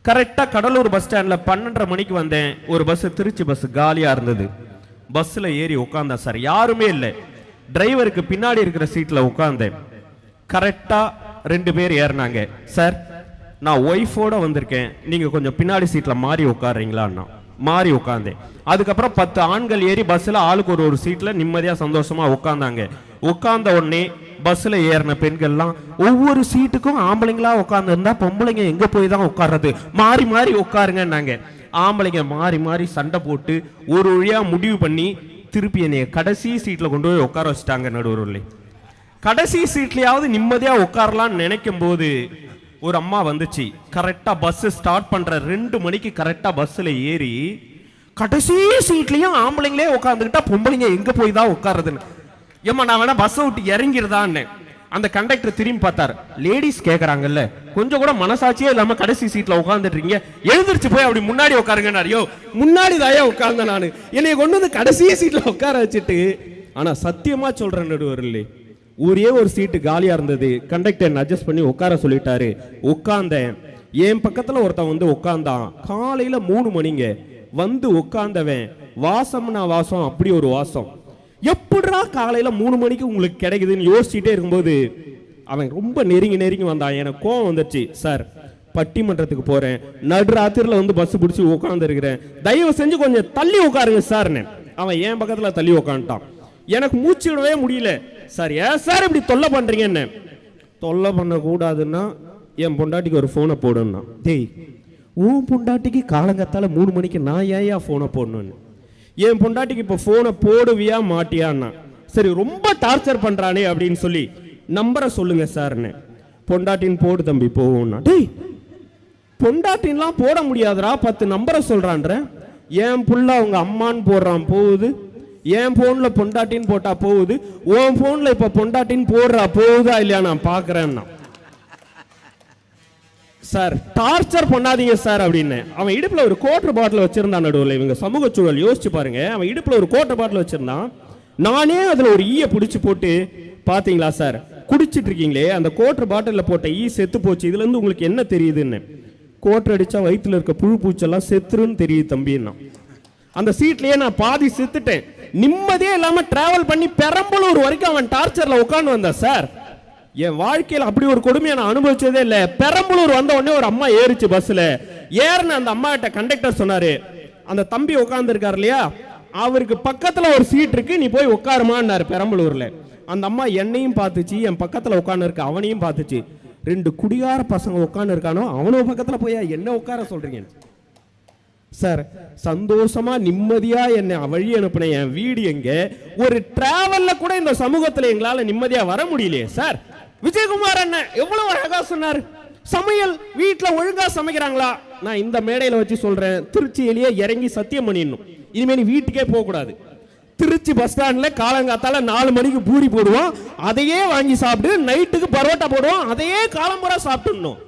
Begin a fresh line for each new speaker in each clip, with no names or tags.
கரெக்டாக கடலூர் பஸ் ஸ்டாண்டில் 12:30 மணிக்கு வந்தேன். ஒரு பஸ் திருச்சி பஸ் காலியாக இருந்தது. பஸ்ஸில் ஏறி உட்காந்தேன் சார், யாருமே இல்லை. டிரைவருக்கு பின்னாடி இருக்கிற சீட்டில் உட்காந்தேன். கரெக்டாக 2 பேர் ஏறினாங்க. சார் நான் ஒய்ஃபோட வந்திருக்கேன், நீங்கள் கொஞ்சம் பின்னாடி சீட்டில் மாறி உட்காடுறீங்களான்னா மாறி உட்காந்தேன். அதுக்கப்புறம் 10 ஆண்கள் ஏறி பஸ்ஸில் ஆளுக்கு ஒரு சீட்டில் நிம்மதியாக சந்தோஷமாக உட்காந்தாங்க. உட்கார்ந்த உடனே பஸ்ஸில் ஏறின பெண்கள்லாம் ஒவ்வொரு சீட்டுக்கும் ஆம்பளைங்களா உட்காந்துருந்தா பொம்பளைங்க எங்கே போய் தான் உட்கார்றது, மாறி மாறி உட்காருங்கன்னாங்க. ஆம்பளைங்க மாறி மாறி சண்டை போட்டு ஒரு வழியாக முடிவு பண்ணி திருப்பி என்னைய கடைசி சீட்டில் கொண்டு போய் உட்கார வச்சுட்டாங்க. நடுவர்களே, கடைசி சீட்லையாவது நிம்மதியாக உட்காரலான்னு நினைக்கும் போது ஒரு அம்மா வந்துச்சு. கரெக்டாக பஸ் ஸ்டார்ட் பண்ணுற 2 மணிக்கு கரெக்டாக பஸ்ஸில் ஏறி கடைசி சீட்லையும் ஆம்பளைங்களே உட்காந்துக்கிட்டா பொம்பளைங்க எங்கே போய் தான் உட்காருதுன்னு. ஏம்மா நான் வேணா பஸ்ஸை விட்டு இறங்கிருதான்னு. அந்த கண்டக்டர் திரும்பி பார்த்தார். லேடிஸ் கேட்குறாங்கல்ல, கொஞ்சம் கூட மனசாட்சியே இல்லாமல் கடைசி சீட்டில் உட்காந்துட்டுறீங்க, எழுந்திரிச்சு போய் அப்படி முன்னாடி உட்காருங்கன்னாரியோ. முன்னாடி தாயா உட்கார்ந்தேன் நான், என்னை கொண்டு வந்து கடைசி சீட்டில் உட்கார வச்சுட்டு. ஆனால் சத்தியமாக சொல்கிறேன் நடுவர்களே, ஒரே ஒரு சீட்டு காலியாக இருந்தது. கண்டக்டர் அட்ஜஸ்ட் பண்ணி உட்கார சொல்லிட்டாரு. உட்கார்ந்தேன். என் பக்கத்தில் ஒருத்தன் வந்து உட்கார்ந்தான். காலையில் 3 மணிங்க வந்து உட்கார்ந்தவன். வாசம்னா வாசம், அப்படி ஒரு வாசம். எப்படிரா காலையில் 3 மணிக்கு உங்களுக்கு கிடைக்குதுன்னு யோசிச்சுட்டே இருக்கும்போது அவன் ரொம்ப நெருங்கி வந்தான். எனக்கு கோவம் வந்துச்சு. சார் பட்டிமன்றத்துக்கு போகிறேன், நடுராத்திரியில் வந்து பஸ் பிடிச்சி உட்காந்துருக்கிறேன், தயவு செஞ்சு கொஞ்சம் தள்ளி உட்காருங்க சார்னு. அவன் என் பக்கத்தில் தள்ளி உட்காந்துட்டான். எனக்கு மூச்சு விடவே முடியல. சார் ஏன் சார் இப்படி தொல்லை பண்ணுறீங்கன்னு. தொல்லை பண்ணக்கூடாதுன்னா என் பொண்டாட்டிக்கு ஒரு ஃபோனை போடுன்னா. டேய், உன் பொண்டாட்டிக்கு காலங்கத்தால் 3 மணிக்கு நான் ஏன் ஃபோனை போடணுன்னு. என் பொண்டாட்டிக்கு இப்போ ஃபோனை போடுவியா மாட்டியான்னா. சரி ரொம்ப டார்ச்சர் பண்ணுறானே அப்படின்னு சொல்லி நம்பரை சொல்லுங்க சார்னு. பொண்டாட்டின்னு போடு தம்பி போவோம்னா. டேய், பொண்டாட்டின்லாம் போட முடியாதுரா, 10 நம்பரை சொல்கிறான்ற. என் புள்ள அவங்க அம்மான்னு போடுறான் போகுது, என் ஃபோனில் பொண்டாட்டின்னு போட்டா போகுது, உன் ஃபோனில் இப்போ பொண்டாட்டின்னு போடுறா போகுதா இல்லையா நான் பார்க்குறேன்னா. சார் டார்ச்சர் பண்ணாதீங்க சார் அப்படின்னு. அவன் இடுப்புல ஒரு குவார்டர் பாட்டில் வச்சிருந்தான். நடுவில் இவங்க சமூக சூழல் யோசிச்சு பாருங்க. அவன் இடுப்புல ஒரு குவார்டர் பாட்டில் வச்சிருந்தான். நானே அதுல ஒரு ஈயை பிடிச்சி போட்டு, பாத்தீங்களா சார் குடிச்சிட்டு இருக்கீங்களே, அந்த குவார்டர் பாட்டில் போட்ட ஈ செத்து போச்சு, இதுல இருந்து உங்களுக்கு என்ன தெரியுதுன்னு. குவார்டர் அடிச்சா வயிற்றுல இருக்க புழு பூச்செல்லாம் செத்துருன்னு தெரியுது தம்பின்னா. அந்த சீட்லயே நான் பாதி செத்துட்டேன். நிம்மதியே இல்லாம டிராவல் பண்ணி பெரம்பலூர் வரைக்கும் அவன் டார்ச்சர்ல உட்காந்து வந்தான். சார் என் வாழ்க்கையில் அப்படி ஒரு கொடுமையை நான் அனுபவிச்சதே இல்லை. பெரம்பலூர் வந்த உடனே ஒரு அம்மா ஏறிச்சு பஸ்ல. ஏறின அந்த அம்மா கிட்ட கண்டக்டர் சொன்னாரு, அந்த தம்பி உட்கார்ந்து இருக்காரு இல்லையா, அவருக்கு பக்கத்துல ஒரு சீட் இருக்கு, நீ போய் உட்காருமான்னாரு பெரம்பலூர்ல. அந்த அம்மா என்னையும் பார்த்துச்சு, என் பக்கத்துல உட்கார்ந்து இருக்க அவனையும் பார்த்துச்சு. 2 குடிகார பசங்க உட்கார்ந்து இருக்கானோ அவனோ பக்கத்துல போய் என்ன உட்கார சொல்றீங்க. சார் சந்தோஷமா நிம்மதியா என்னை வழி அனுப்பின என் வீடு எங்க. ஒரு டிராவல்ல கூட இந்த சமூகத்துல எங்களால நிம்மதியா வர முடியலையே சார். விஜயகுமார் அண்ணன் எவ்வளவு அழகா சொன்னார். சமையல் வீட்டுல ஒழுங்கா சமைக்கிறாங்களா? நான் இந்த மேடையில வச்சு சொல்றேன், திருச்சியிலேயே இறங்கி சத்தியம் பண்ணிடணும், இனிமே நீ வீட்டுக்கே போக கூடாது. திருச்சி பஸ் ஸ்டாண்ட்ல காலங்காத்தால 4 மணிக்கு பூரி போடுவோம், அதையே வாங்கி சாப்பிட்டு, நைட்டுக்கு பரோட்டா போடுவோம், அதையே காலம்புறா சாப்பிட்டுடணும்.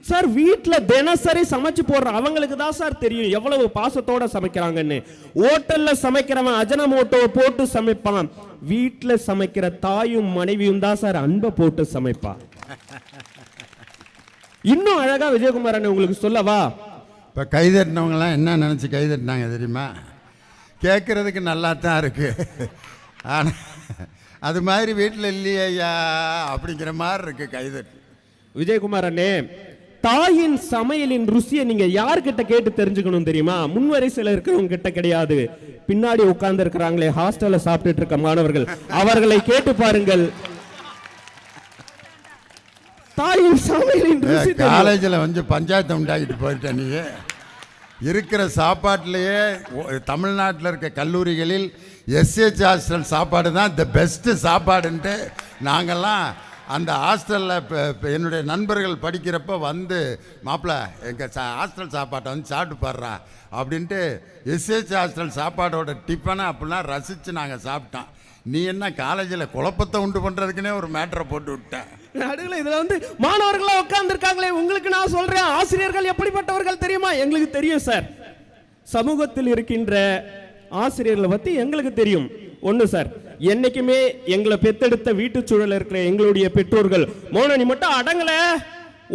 சார் வீட்டில் தினசரி சமைச்சு போடுற அவங்களுக்கு தான் சார் தெரியும் எவ்வளவு பாசத்தோட சமைக்கிறாங்கன்னு. ஹோட்டல்ல சமைக்கிறவன் அஜனமோட்டோ போட்டு சமைப்பான், வீட்டில் சமைக்கிற தாயும் மனைவியும் தான் சார் அன்பை போட்டு சமைப்பா. இன்னும் அழகா விஜயகுமார் அண்ணன் உங்களுக்கு சொல்லவா.
இப்போ கைதட்டினவங்களாம் என்ன நினச்சி கைதட்டினாங்க தெரியுமா? கேட்குறதுக்கு நல்லா தான் இருக்கு, ஆனால் அது மாதிரி வீட்டில் இல்லையா ஐயா அப்படிங்கிற மாதிரி இருக்கு கைதட்டு.
விஜயகுமார் அண்ணே, தாயின் சமையலின் ருசியை நீங்க யார்கிட்ட கேட்டு தெரிஞ்சுக்கணும் தெரியுமா? முன்வரிசையில் இருக்கிறவங்க கிட்ட கிடையாது, பின்னாடி உட்கார்ந்து இருக்கிறாங்களே ஹாஸ்டல்ல சாப்பிட்டுட்டு இருக்க மாணவர்கள், அவர்களை கேட்டு பாருங்கள். தாயின் சமையலின் ருசி.
காலேஜில் வந்து பஞ்சாயத்து உண்டாக்கிட்டு போயிட்ட நீ. இருக்கிற சாப்பாட்டிலேயே தமிழ்நாட்டில் இருக்க கல்லூரிகளில் எஸ்ஹெச் ஹாஸ்டல் சாப்பாடு தான் த பெஸ்ட்டு சாப்பாடுன்ட்டு நாங்கள்லாம் அந்த ஹாஸ்டலில் இப்போ என்னுடைய நண்பர்கள் படிக்கிறப்ப வந்து, மாப்பிள்ள எங்கள் ஹாஸ்டல் சாப்பாட்டை வந்து சாப்பிட்டு பாடுறா அப்படின்ட்டு எஸ்ஹெச் ஹாஸ்டல் சாப்பாடோட டிஃபனை அப்படிலாம் ரசித்து நாங்கள் சாப்பிட்டோம். நீ என்ன காலேஜில் குழப்பத்தை உண்டு பண்ணுறதுக்குன்னே ஒரு மேட்டரை போட்டு விட்டேன்.
நடுவில் இதில் வந்து மாணவர்களாக உட்கார்ந்துருக்காங்களே, உங்களுக்கு நான் சொல்கிறேன், ஆசிரியர்கள் எப்படிப்பட்டவர்கள் தெரியுமா? எங்களுக்கு தெரியும் சார். சமூகத்தில் இருக்கின்ற ஆசிரியர்களை பற்றி எங்களுக்கு தெரியும். ஒன்று சார், என்னைக்குமே எங்களை பெத்தெடுத்த வீட்டு சூழல் இருக்கிற எங்களுடைய பெற்றோர்கள், மோன நீ மட்டும் அடங்கல,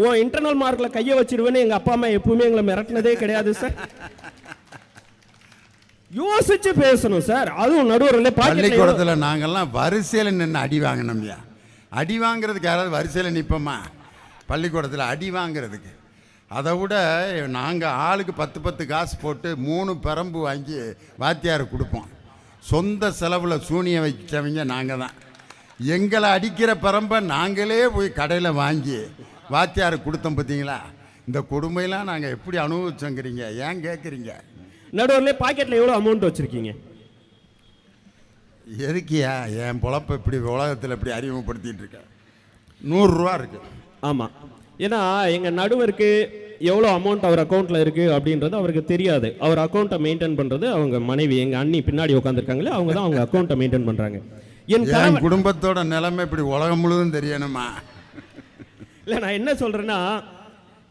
உன் இன்டர்னல் மார்க்ல கையை வச்சிருவேன்னு எங்க அப்பா அம்மா எப்பவுமே எங்களை மிரட்டினதே கிடையாது சார். யோசிச்சு பேசணும் சார். அதுவும் நடுவரில்
பள்ளிக்கூடத்தில் நாங்கள்லாம் வரிசையில் நின்று அடி வாங்கினோம்யா. அடி வாங்குறதுக்கு யாராவது வரிசையில் நிற்போமா? பள்ளிக்கூடத்தில் அடி வாங்குறதுக்கு. அதை விட நாங்கள் ஆளுக்கு 10 காசு போட்டு 3 பெரம்பு வாங்கி வாத்தியார் கொடுப்போம். சொந்த செலவில் சூனியம் வச்சவங்க நாங்கள் தான். எங்களை அடிக்கிற பெரம்பை நாங்களே போய் கடையில் வாங்கி வாத்தியார் கொடுத்தோம். பார்த்தீங்களா? இந்த கொடுமையெல்லாம் நாங்கள் எப்படி அனுபவிச்சோங்கிறீங்க? ஏன் கேட்குறீங்க?
நடுவரில் பாக்கெட்டில் எவ்வளோ அமௌண்ட் வச்சுருக்கீங்க?
எதுக்கியா என் பொழப்ப இப்படி உலகத்தில் இப்படி அறிமுகப்படுத்திட்டு இருக்க? 100 ரூபா இருக்கு.
ஆமாம், ஏன்னா எங்கள் நடுவருக்கு எவ்வளோ அமௌண்ட் அவர் அக்கௌண்ட்டில் இருக்குது அப்படின்றது அவருக்கு தெரியாது. அவர் அக்கௌண்ட்டை மெயின்டைன் பண்ணுறது அவங்க மனைவி, எங்கள் அண்ணி பின்னாடி உட்காந்துருக்காங்களே, அவங்க தான் அவங்க அக்கௌண்ட்டை மெயின்டைன் பண்ணுறாங்க.
என் குடும்பத்தோட நிலைமை இப்படி உலகம் முழுவதும் தெரியணுமா?
இல்லை, நான் என்ன சொல்கிறேன்னா,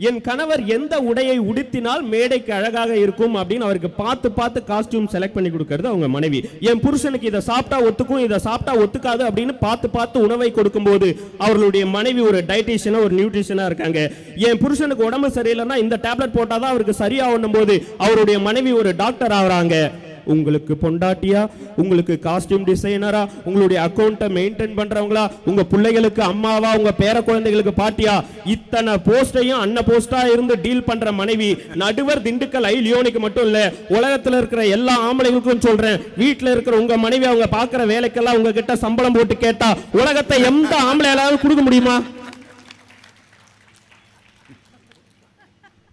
என் கணவர் எந்த உடையை உடுத்தினால் மேடைக்கு அழகாக இருக்கும் அப்படின்னு அவருக்கு பார்த்து பார்த்து காஸ்டியூம் செலக்ட் பண்ணி கொடுக்கறது அவங்க மனைவி. என் புருஷனுக்கு இதை சாப்பிட்டா ஒத்துக்கும், இதை சாப்பிட்டா ஒத்துக்காது அப்படின்னு பார்த்து பார்த்து உணவை கொடுக்கும்போது அவர்களுடைய மனைவி ஒரு டயட்டிஷியனா ஒரு நியூட்ரிஷனா இருக்காங்க. என் புருஷனுக்கு உடம்பு சரியில்லைன்னா இந்த டேப்லெட் போட்டாதான் அவருக்கு சரியாகணும் போது அவருடைய மனைவி ஒரு டாக்டர் ஆகுறாங்க. உங்களுக்கு பொண்டாட்டியா, உங்களுக்கு காஸ்டியூம் டிசைனரா, உங்களுடைய அக்கௌண்ட்டை மெயின்டைன் பண்றவங்களா, உங்க பிள்ளைகளுக்கு அம்மாவா, உங்க பேர குழந்தைகளுக்கு பாட்டியா, இத்தனை போஸ்டையும் அன்ன போஸ்டா இருந்து டீல் பண்ற மனைவி நடுவர் திண்டுக்கல் ஐ லியோனிக்கு மட்டும் இல்ல, உலகத்துல இருக்கிற எல்லா ஆம்பளைகளுக்கும் சொல்றேன். வீட்டுல இருக்கிற உங்க மனைவி அவங்க பாக்குற வேலைக்கெல்லாம் உங்ககிட்ட சம்பளம் போட்டு கேட்டா உலகத்தை எந்த ஆம்பளையால கொடுக்க முடியுமா?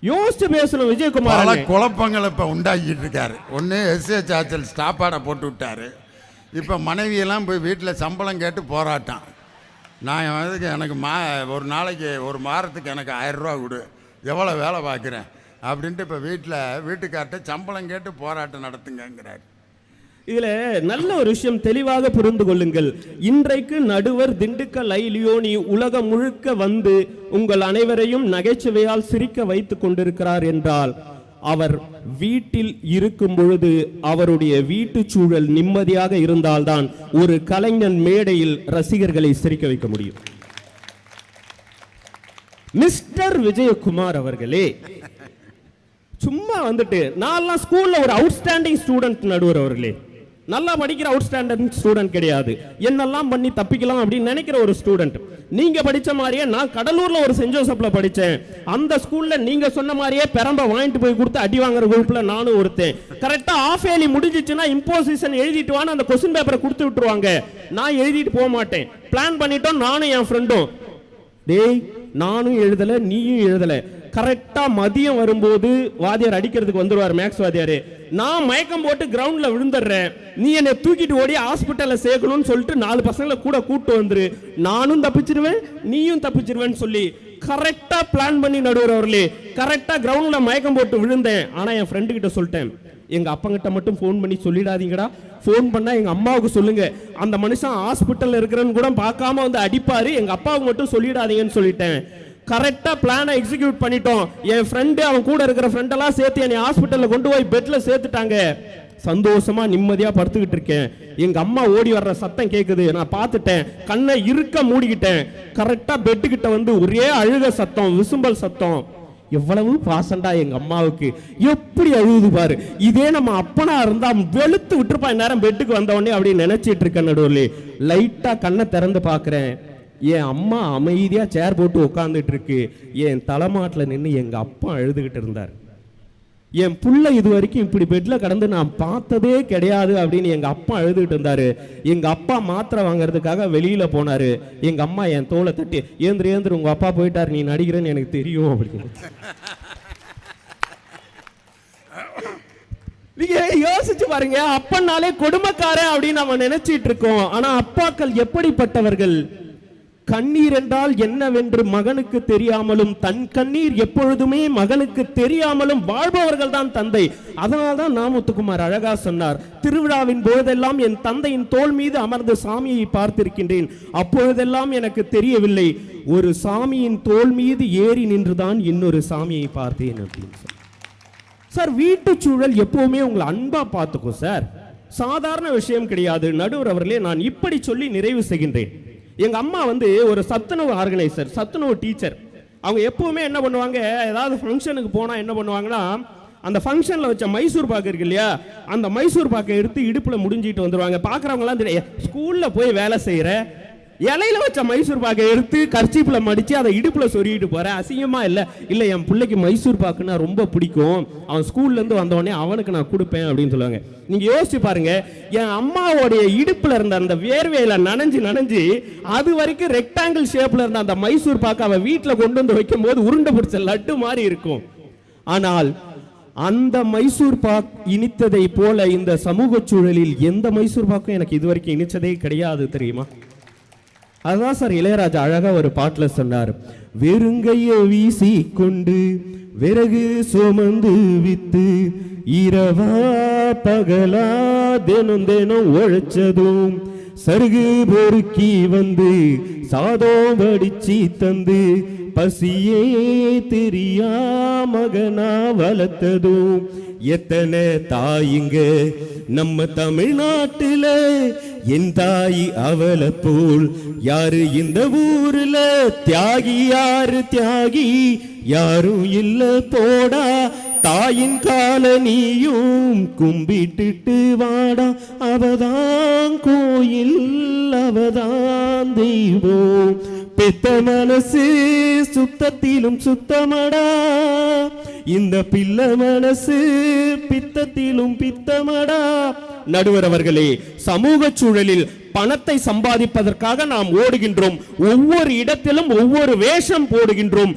யோசிச்சு பேசணும். விஜயகுமார்
பல குழப்பங்களை இப்போ உண்டாக்கிட்டு இருக்காரு. ஒன்று எஸ்ஏ சார்ஜல் ஸ்டாப்பாடை போட்டு விட்டாரு. இப்போ மனைவியெல்லாம் போய் வீட்டில் சம்பளம் கேட்டு போராட்டம். நான் வந்து எனக்கு ஒரு நாளைக்கு ஒரு வாரத்துக்கு எனக்கு 1000 ரூபா கொடு, எவ்வளோ வேலை பார்க்குறேன் அப்படின்ட்டு இப்போ வீட்டுக்கார்ட்ட சம்பளம் கேட்டு போராட்டம் நடத்துங்கிறார்.
இதில் நல்ல ஒரு விஷயம் தெளிவாக புரிந்து கொள்ளுங்கள். இன்றைக்கு நடுவர் திண்டுக்கல் ஐ லியோனி உலகம் முழுக்க வந்து உங்கள் அனைவரையும் நகைச்சுவையால் சிரிக்க வைத்துக் கொண்டிருக்கிறார் என்றால் அவர் வீட்டில் இருக்கும் பொழுது அவருடைய வீட்டு சூழல் நிம்மதியாக இருந்தால்தான் ஒரு கலைஞன் மேடையில் ரசிகர்களை சிரிக்க வைக்க முடியும். மிஸ்டர் விஜயகுமார் அவர்களே, சும்மா வந்துட்டு நான் ஸ்கூல்ல ஒரு அவுட்ஸ்டாண்டிங் ஸ்டூடெண்ட் நடுவர் அவர்களே, நல்லா படிக்கிற அவுட்ஸ்டாண்டிங் ஸ்டூடெண்ட் கிடையாது, என்னெல்லாம் பண்ணி தப்பிக்கலாம் அப்படின்னு நினைக்கிற ஒரு ஸ்டூடெண்ட். நீங்க படிச்ச மாதிரியே நான் கடலூர்ல ஒரு சென்ட் ஜோசப்ல படிச்சேன். அந்த ஸ்கூல்ல நீங்க சொன்ன மாதிரியே பெரம்ப வாங்கிட்டு போய் கொடுத்து அடி வாங்குற குரூப்ல நானும் ஒருத்தேன். கரெக்டா ஆஃப் ஏலி முடிஞ்சிச்சுன்னா இம்போசிஷன் எழுதிட்டு வான்னு அந்த கொஸ்டின் பேப்பரை கொடுத்து விட்டுருவாங்க. நான் எழுதிட்டு போக மாட்டேன். பிளான் பண்ணிட்டோம் நானும் என் ஃப்ரெண்டும். டேய், நானும் எழுதல நீயும் எழுதல. கரெக்டா மதியம் வரும்போது வாத்தியார் அடிக்கிறதுக்கு வந்துருவார், மேக்ஸ் வாத்தியாரு. நான் மயக்கம் போட்டு கிரவுண்ட்ல விழுந்துடுறேன். நீ என்னை தூக்கிட்டு ஓடி ஹாஸ்பிட்டல்ல சேர்க்கணும்னு சொல்லிட்டு 4 பசங்களை கூட கூட்டு வந்துரு, நானும் தப்பிச்சிருவேன் நீயும் தப்பிச்சிருவேன்னு சொல்லி கரெக்டா பிளான் பண்ணி நடுவர் அவர்களே கரெக்டா கிரவுண்ட்ல மயக்கம் போட்டு விழுந்தேன். ஆனா என் ஃப்ரெண்டு கிட்ட சொல்லிட்டேன், எங்க அப்பங்கிட்ட மட்டும் ஃபோன் பண்ணி சொல்லிடாதீங்கடா, ஃபோன் பண்ணா எங்க அம்மாவுக்கு சொல்லுங்க, அந்த மனுஷன் ஹாஸ்பிட்டல்ல இருக்கிறன்னு கூட பார்க்காம வந்து அடிப்பாரு, எங்க அப்பாவுக்கு மட்டும் சொல்லிடாதீங்கன்னு சொல்லிட்டேன். கரெக்டா பிளானை எக்ஸிக்யூட் பண்ணிட்டோம். என் ஃப்ரெண்டு அவன் கூட இருக்கிற ஃப்ரெண்டெல்லாம் சேர்த்து என்னை ஹாஸ்பிட்டல்ல கொண்டு போய் பெட்ல சேர்த்துட்டாங்க. சந்தோஷமா நிம்மதியா படுத்துக்கிட்டு இருக்கேன். எங்க அம்மா ஓடி வர்ற சத்தம் கேக்குது. நான் பார்த்துட்டேன், கண்ணை இருக்க மூடிக்கிட்டேன். கரெக்டா பெட்டுக்கிட்ட வந்து ஒரே அழுக சத்தம், விசும்பல் சத்தம். எவ்வளவு பாசண்டா எங்க அம்மாவுக்கு, எப்படி அழுகுது பாரு. இதே நம்ம அப்பனா இருந்தா வெளுத்து விட்டுருப்பா நேரம் பெட்டுக்கு வந்த உடனே அப்படின்னு நினைச்சிட்டு இருக்க நடுவில் லைட்டா கண்ணை திறந்து பாக்குறேன். என் அம்மா அமைதியா சேர் போட்டு உட்காந்துட்டு இருக்கு. என் தலைமாட்டில் நின்று எங்க அப்பா அழுதுகிட்டு இருந்தார். என் புள்ள இது வரைக்கும் இப்படி பெட்ல கடந்து நான் பார்த்ததே கிடையாது அப்படின்னு எங்க அப்பா அழுதுகிட்டு இருந்தாரு. எங்க அப்பா மாத்திரை வாங்குறதுக்காக வெளியில போனாரு. எங்க அம்மா என் தோலை தட்டி, ஏந்திரு உங்க அப்பா போயிட்டாரு, நீ நடிக்கிறேன்னு எனக்கு தெரியும் அப்படின்னு. நீங்க யோசிச்சு பாருங்க, அப்பனாலே கொடுமைக்காரன் அப்படின்னு நம்ம நினைச்சிட்டு இருக்கோம். ஆனா அப்பாக்கள் எப்படிப்பட்டவர்கள்? கண்ணீர் என்றால் என்னவென்று மகனுக்கு தெரியாமலும் தன் கண்ணீர் எப்பொழுதுமே மகனுக்கு தெரியாமலும் வாழ்பவர்கள் தான் தந்தை. அதனால்தான் நாமுத்துக்குமார் அழகா சொன்னார், திருவிழாவின் போதெல்லாம் என் தந்தையின் தோள் மீது அமர்ந்து சாமியை பார்த்திருக்கின்றேன், அப்பொழுதெல்லாம் எனக்கு தெரியவில்லை, ஒரு சாமியின் தோள் மீது ஏறி நின்றுதான் இன்னொரு சாமியை பார்த்தேன் அப்படின்னு சொன்னார். சார், வீட்டு சூழல் எப்பவுமே உங்களை அன்பா பார்த்துக்கும் சார், சாதாரண விஷயம் கிடையாது. நடுவர் அவர்களே, நான் இப்படி சொல்லி நிறைவு செய்கின்றேன். எங்க அம்மா வந்து ஒரு சத்துணவு ஆர்கனைசர், சத்துணவு டீச்சர்.
அவங்க எப்பவுமே என்ன பண்ணுவாங்க, ஏதாவது ஃபங்க்ஷனுக்கு போனால் என்ன பண்ணுவாங்கன்னா, அந்த ஃபங்க்ஷனில் வச்ச மைசூர் பாக்கு இருக்கு இல்லையா, அந்த மைசூர் பாக்கை எடுத்து இடுப்பில் முடிஞ்சிட்டு வந்துடுவாங்க. பார்க்குறவங்களாம் தெரியும், ஸ்கூலில் போய் வேலை செய்கிற இலையில வச்ச மைசூர் பாக்கை எடுத்து கர்ச்சீப்பில் மடித்து அதை இடுப்பில் சொருகிட்டு போகிறேன், அசிங்கமா இல்லை? இல்லை, என் பிள்ளைக்கு மைசூர் பாக்குன்னா ரொம்ப பிடிக்கும், அவன் ஸ்கூல்லேருந்து வந்தவொடனே அவனுக்கு நான் கொடுப்பேன் அப்படின்னு சொல்லுவாங்க. நீங்கள் யோசிச்சு பாருங்க, என் அம்மாவோடைய இடுப்பில் இருந்த அந்த வேர்வையில நனைஞ்சு அது வரைக்கும் ரெக்டாங்கிள் ஷேப்பில் இருந்த அந்த மைசூர் பாக்கு அவன் வீட்டில் கொண்டு வந்து வைக்கும் போது உருண்டை பிடிச்ச லட்டு மாதிரி இருக்கும். ஆனால் அந்த மைசூர் பாக் இனித்ததை போல இந்த சமூக சூழலில் எந்த மைசூர் பாக்கும் எனக்கு இதுவரைக்கும் இனிச்சதே கிடையாது, தெரியுமா? அதுதான் சார் இளையராஜா அழகா ஒரு பாட்டுல சொன்னார், வெறுங்கைய வீசி கொண்டு விறகு சுமந்து வித்து இரவா பகலா தினம் தினம் உழைச்சதும் சருகு பொறுக்கி வந்து சாதம் வடிச்சி தந்து பசியே தெரியா மகனா வளர்த்ததும் எத்தனை தாயிங்க நம்ம தமிழ்நாட்டுல, என் தாயி அவளை போல் யாரு இந்த ஊர்ல, தியாகி யாரு தியாகி யாரும் இல்ல போடா, தாயின் கால நீயும் கும்பிட்டுட்டு வாடா, அவதான் கோயில் அவதான் தெய்வம், பெத்த மனசு சுத்தத்திலும் சுத்தமடா, இந்த பிள்ளை மனசு பித்தத்திலும் பித்தமடா. நடுவர் அவர்களே, சமூக சூழலில் பணத்தை சம்பாதிப்பதற்காக நாம் ஓடுகின்றோம், ஒவ்வொரு இடத்திலும் ஒவ்வொரு வேஷம் போடுகின்றோம்.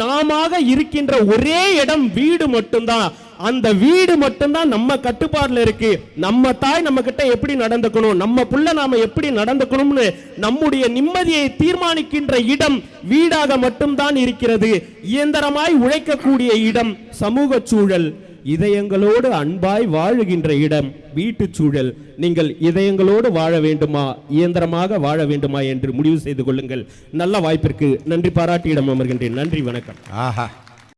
நாமாக இருக்கின்ற ஒரே இடம் வீடு மட்டும்தான். அந்த வீடு மட்டும்தான் நம்ம கட்டுப்பாடுல இருக்கு. நம்ம தாய் நம்ம கிட்ட எப்படி நடந்துக்கணும், நம்ம புள்ள நாம எப்படி நடந்துக்கணும்னு நம்முடைய நிம்மதியை தீர்மானிக்கின்ற இடம் வீடாக மட்டும்தான் இருக்கிறது. இயந்திரமாய் உழைக்கக்கூடிய இடம் சமூக சூழல். இதயங்களோடு அன்பாய் வாழுகின்ற இடம் வீட்டு சூழல். நீங்கள் இதயங்களோடு வாழ வேண்டுமா, இயந்திரமாக வாழ வேண்டுமா என்று முடிவு செய்து கொள்ளுங்கள். நல்ல வாய்ப்பிற்கு நன்றி பாராட்டி இடம் அமர்கின்றேன். நன்றி, வணக்கம்.
ஆஹா.